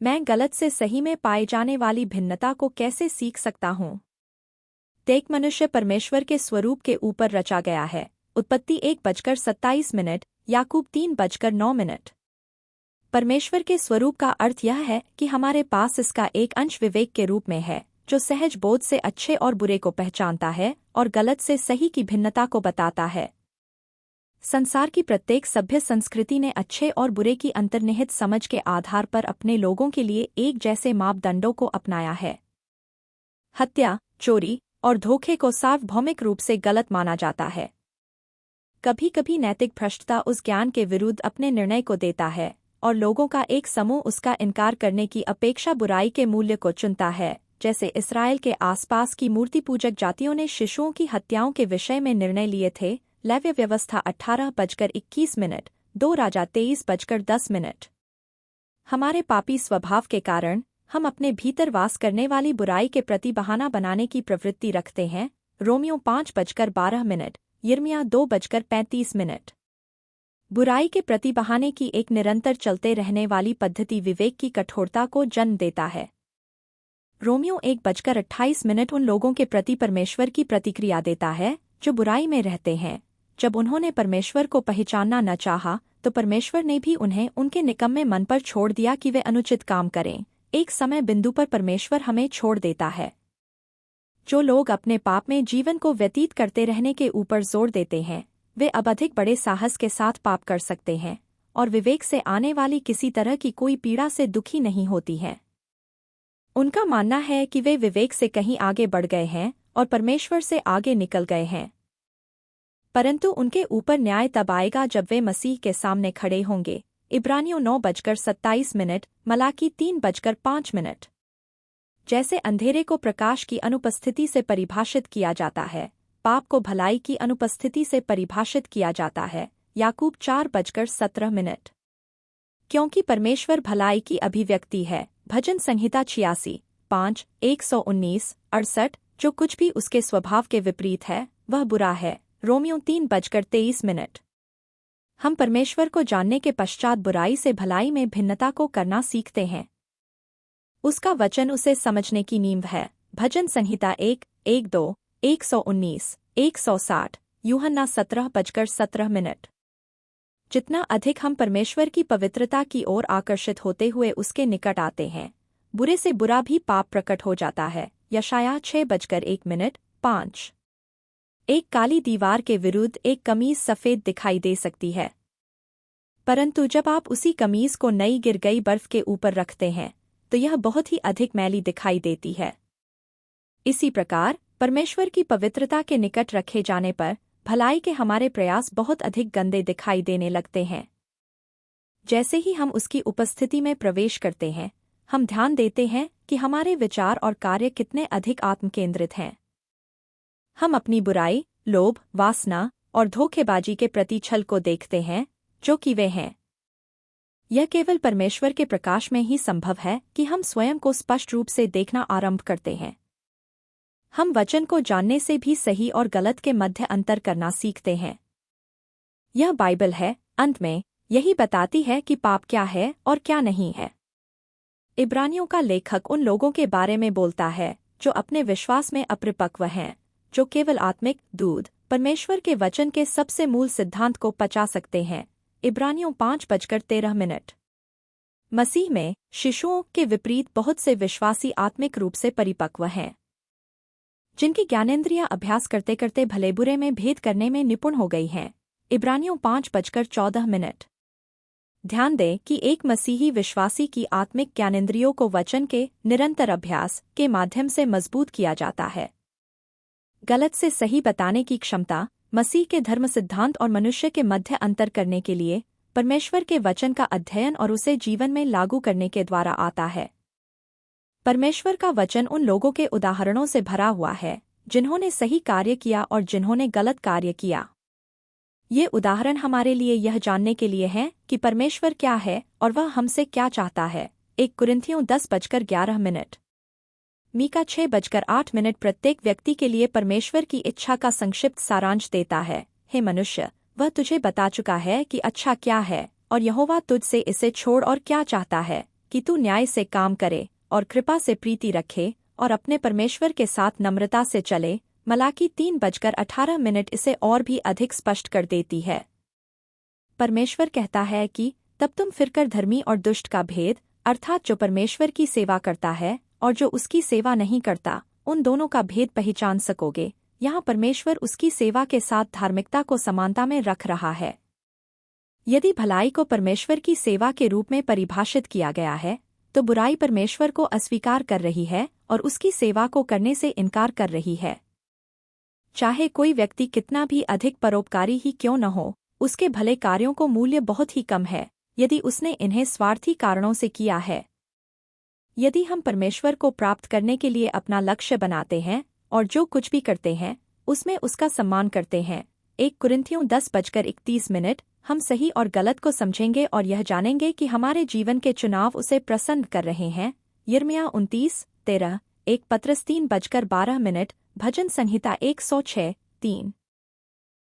मैं गलत से सही में पाए जाने वाली भिन्नता को कैसे सीख सकता हूँ? प्रत्येक मनुष्य परमेश्वर के स्वरूप के ऊपर रचा गया है। उत्पत्ति 1:27, याकूब 3:9। परमेश्वर के स्वरूप का अर्थ यह है कि हमारे पास इसका एक अंश विवेक के रूप में है, जो सहज बोध से अच्छे और बुरे को पहचानता है और गलत से सही की भिन्नता को बताता है। संसार की प्रत्येक सभ्य संस्कृति ने अच्छे और बुरे की अंतर्निहित समझ के आधार पर अपने लोगों के लिए एक जैसे मापदंडों को अपनाया है। हत्या, चोरी और धोखे को सार्वभौमिक रूप से गलत माना जाता है। कभी कभी नैतिक भ्रष्टता उस ज्ञान के विरुद्ध अपने निर्णय को देता है और लोगों का एक समूह उसका इनकार करने की अपेक्षा बुराई के मूल्य को चुनता है, जैसे इस्राएल के आसपास की मूर्ति पूजक जातियों ने शिशुओं की हत्याओं के विषय में निर्णय लिए थे। लेव्य व्यवस्था 18:21, 2 राजा 23:10। हमारे पापी स्वभाव के कारण हम अपने भीतर वास करने वाली बुराई के प्रति बहाना बनाने की प्रवृत्ति रखते हैं। रोमियो 5:12, यिर्मयाह 2:35। बुराई के प्रति बहाने की एक निरंतर चलते रहने वाली पद्धति विवेक की कठोरता को जन्म देता है। रोमियो 1:28 उन लोगों के प्रति परमेश्वर की प्रतिक्रिया देता है जो बुराई में रहते हैं। जब उन्होंने परमेश्वर को पहचानना न चाहा तो परमेश्वर ने भी उन्हें उनके निकम्मे मन पर छोड़ दिया कि वे अनुचित काम करें। एक समय बिंदु पर परमेश्वर हमें छोड़ देता है। जो लोग अपने पाप में जीवन को व्यतीत करते रहने के ऊपर जोर देते हैं, वे अब अधिक बड़े साहस के साथ पाप कर सकते हैं और विवेक से आने वाली किसी तरह की कोई पीड़ा से दुखी नहीं होती हैं। उनका मानना है कि वे विवेक से कहीं आगे बढ़ गए हैं और परमेश्वर से आगे निकल गए हैं। परंतु उनके ऊपर न्याय तब आएगा जब वे मसीह के सामने खड़े होंगे। इब्रानियों 9:27, मलाकी 3:5। जैसे अंधेरे को प्रकाश की अनुपस्थिति से परिभाषित किया जाता है, पाप को भलाई की अनुपस्थिति से परिभाषित किया जाता है। याकूब 4:17। क्योंकि परमेश्वर भलाई की अभिव्यक्ति है। भजन संहिता 86:5, 119, 68। जो कुछ भी उसके स्वभाव के विपरीत है वह बुरा है। रोमियो 3:23। हम परमेश्वर को जानने के पश्चात बुराई से भलाई में भिन्नता को करना सीखते हैं। उसका वचन उसे समझने की नींव है। भजन संहिता 1:1-2, 119, 160, यूहन्ना 17:17। जितना अधिक हम परमेश्वर की पवित्रता की ओर आकर्षित होते हुए उसके निकट आते हैं, बुरे से बुरा भी पाप प्रकट हो जाता है। यशायाह 6:1, 5। एक काली दीवार के विरुद्ध एक कमीज सफेद दिखाई दे सकती है, परंतु जब आप उसी कमीज को नई गिर गई बर्फ के ऊपर रखते हैं तो यह बहुत ही अधिक मैली दिखाई देती है। इसी प्रकार परमेश्वर की पवित्रता के निकट रखे जाने पर भलाई के हमारे प्रयास बहुत अधिक गंदे दिखाई देने लगते हैं। जैसे ही हम उसकी उपस्थिति में प्रवेश करते हैं, हम ध्यान देते हैं कि हमारे विचार और कार्य कितने अधिक आत्मकेंद्रित हैं। हम अपनी बुराई, लोभ, वासना और धोखेबाजी के प्रति छल को देखते हैं जो कि वे हैं। यह केवल परमेश्वर के प्रकाश में ही संभव है कि हम स्वयं को स्पष्ट रूप से देखना आरंभ करते हैं। हम वचन को जानने से भी सही और गलत के मध्य अंतर करना सीखते हैं। यह बाइबल है, अंत में यही बताती है कि पाप क्या है और क्या नहीं है। इब्रानियों का लेखक उन लोगों के बारे में बोलता है जो अपने विश्वास में अपरिपक्व हैं, जो केवल आत्मिक दूध, परमेश्वर के वचन के सबसे मूल सिद्धांत को पचा सकते हैं। इब्रानियों 5:13। मसीह में शिशुओं के विपरीत बहुत से विश्वासी आत्मिक रूप से परिपक्व हैं, जिनकी ज्ञानेंद्रियां अभ्यास करते करते भले बुरे में भेद करने में निपुण हो गई हैं। इब्रानियों 5:14। ध्यान दें कि एक मसीही विश्वासी की आत्मिक ज्ञानेंद्रियों को वचन के निरंतर अभ्यास के माध्यम से मजबूत किया जाता है। गलत से सही बताने की क्षमता मसीह के धर्म सिद्धांत और मनुष्य के मध्य अंतर करने के लिए परमेश्वर के वचन का अध्ययन और उसे जीवन में लागू करने के द्वारा आता है। परमेश्वर का वचन उन लोगों के उदाहरणों से भरा हुआ है जिन्होंने सही कार्य किया और जिन्होंने गलत कार्य किया। ये उदाहरण हमारे लिए यह जानने के लिए हैं कि परमेश्वर क्या है और वह हमसे क्या चाहता है। 1 कुरिन्थियों 10:11, मीका 6:8। प्रत्येक व्यक्ति के लिए परमेश्वर की इच्छा का संक्षिप्त सारांश देता है। हे मनुष्य, वह तुझे बता चुका है कि अच्छा क्या है और यहोवा तुझ से इसे छोड़ और क्या चाहता है कि तू न्याय से काम करे और कृपा से प्रीति रखे और अपने परमेश्वर के साथ नम्रता से चले। मलाकी 3:18 इसे और भी अधिक स्पष्ट कर देती है। परमेश्वर कहता है कि तब तुम फिरकर धर्मी और दुष्ट का भेद, अर्थात जो परमेश्वर की सेवा करता है और जो उसकी सेवा नहीं करता, उन दोनों का भेद पहचान सकोगे। यहाँ परमेश्वर उसकी सेवा के साथ धार्मिकता को समानता में रख रहा है। यदि भलाई को परमेश्वर की सेवा के रूप में परिभाषित किया गया है, तो बुराई परमेश्वर को अस्वीकार कर रही है और उसकी सेवा को करने से इनकार कर रही है। चाहे कोई व्यक्ति कितना भी अधिक परोपकारी ही क्यों न हो, उसके भले कार्यों को मूल्य बहुत ही कम है यदि उसने इन्हें स्वार्थी कारणों से किया है। यदि हम परमेश्वर को प्राप्त करने के लिए अपना लक्ष्य बनाते हैं और जो कुछ भी करते हैं उसमें उसका सम्मान करते हैं, 1 कुरिन्थियों 10:31, हम सही और गलत को समझेंगे और यह जानेंगे कि हमारे जीवन के चुनाव उसे प्रसन्न कर रहे हैं। यिर्मयाह 29:13, 1 पत्रस 3:12, भजन संहिता 106:3।